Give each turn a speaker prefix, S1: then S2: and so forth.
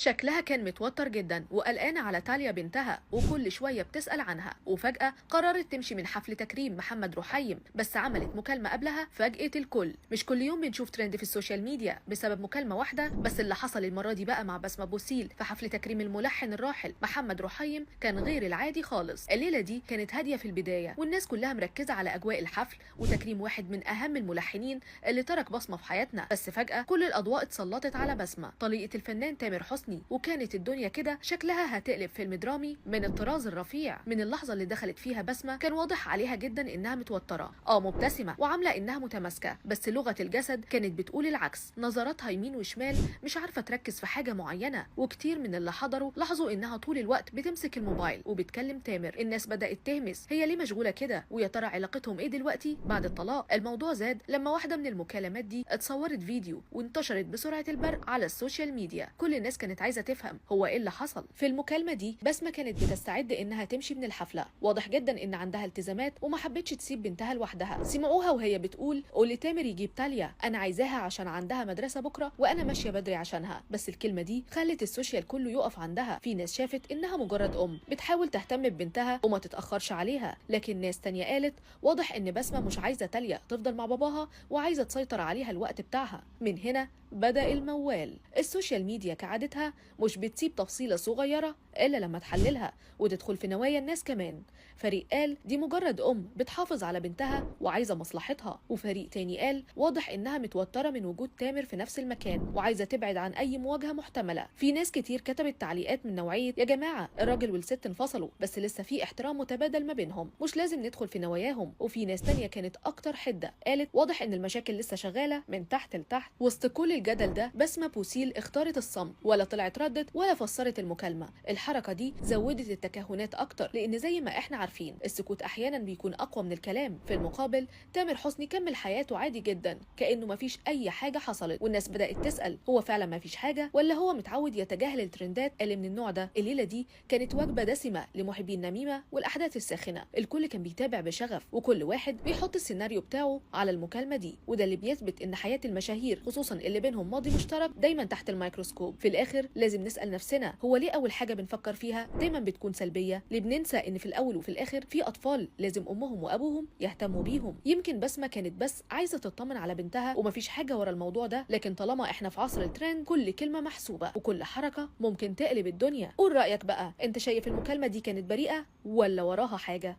S1: شكلها كان متوتر جدا وقلقانة على تاليا بنتها وكل شوية بتسأل عنها، وفجأة قررت تمشي من حفل تكريم محمد رحيم، بس عملت مكالمة قبلها فاجأت الكل. مش كل يوم بنشوف ترند في السوشيال ميديا بسبب مكالمة واحدة، بس اللي حصل المرة دي بقى مع بسمة بوسيل في حفل تكريم الملحن الراحل محمد رحيم كان غير العادي خالص. الليلة دي كانت هادية في البداية والناس كلها مركزة على أجواء الحفل وتكريم واحد من أهم الملحنين اللي ترك بصمة في حياتنا، بس فجأة كل الأضواء اتسلطت على بسمة طليقة الفنان تامر حسني، وكانت الدنيا كده شكلها هتقلب فيلم درامي من الطراز الرفيع. من اللحظه اللي دخلت فيها بسمه كان واضح عليها جدا انها متوتره، مبتسمه وعامله انها متماسكه، بس لغه الجسد كانت بتقول العكس. نظراتها يمين وشمال مش عارفه تركز في حاجه معينه، وكتير من اللي حضروا لاحظوا انها طول الوقت بتمسك الموبايل وبتكلم تامر. الناس بدات تهمس هي ليه مشغوله كده، ويا ترى علاقتهم ايه دلوقتي بعد الطلاق. الموضوع زاد لما واحده من المكالمات دي اتصورت فيديو وانتشرت بسرعه البرق على السوشيال ميديا. كل الناس كانت عايزه تفهم هو ايه اللي حصل. في المكالمه دي بسمه كانت بتستعد انها تمشي من الحفله، واضح جدا ان عندها التزامات وما حبتش تسيب بنتها لوحدها. سمعوها وهي بتقول قولي تامر يجيب تاليا، انا عايزاها عشان عندها مدرسه بكره وانا ماشيه بدري عشانها. بس الكلمه دي خلت السوشيال كله يقف عندها. في ناس شافت انها مجرد بتحاول تهتم ببنتها وما تتاخرش عليها، لكن ناس تانية قالت واضح ان بسمه مش عايزه تاليا تفضل مع باباها وعايزه تسيطر عليها الوقت بتاعها. من هنا بدأ الموال. السوشيال ميديا كعادتها مش بتسيب تفصيلة صغيرة إلا لما تحللها وتدخل في نوايا الناس كمان. فريق قال دي مجرد بتحافظ على بنتها وعايزة مصلحتها، وفريق تاني قال واضح إنها متوترة من وجود تامر في نفس المكان وعايزة تبعد عن أي مواجهة محتملة. في ناس كتير كتبت تعليقات من نوعية يا جماعة الراجل والست انفصلوا بس لسه في احترام متبادل ما بينهم، مش لازم ندخل في نواياهم. وفي ناس تانية كانت أكتر حدة، قالت واضح إن المشاكل لسه شغالة من تحت لتحت. وسط كل الجدل ده بسمة بوسيل اختارت الصمت، ولا طلعت ردت ولا فسرت المكالمة. الحركة دي زودت التكهنات أكتر، لأن زي ما احنا عارفين السكوت أحيانا بيكون أقوى من الكلام. في المقابل تامر حسني كمل حياته عادي جدا كأنه مفيش أي حاجة حصلت، والناس بدأت تسأل هو فعلا مفيش حاجة ولا هو متعود يتجاهل الترندات اللي من النوع ده. الليلة دي كانت وجبة دسمة لمحبي النميمة والأحداث الساخنة. الكل كان بيتابع بشغف وكل واحد بيحط السيناريو بتاعه على المكالمة دي، وده اللي بيثبت إن حياة المشاهير خصوصا اللي بينهم ماضي مشترك دايما تحت الميكروسكوب. في الآخر لازم نسأل نفسنا هو ليه أول حاجة بنفكر فيها دايما بتكون سلبية؟ ليه بننسى إن في الأول وفي الآخر في أطفال لازم أمهم وأبوهم يهتموا بيهم؟ يمكن بسمة كانت بس عايزة تطمن على بنتها ومفيش حاجة ورا الموضوع ده، لكن طالما إحنا في عصر الترند كل كلمة محسوبة وكل حركة ممكن تقلب الدنيا. قول رأيك بقى، أنت شايف المكالمة دي كانت بريئة ولا وراها حاجة؟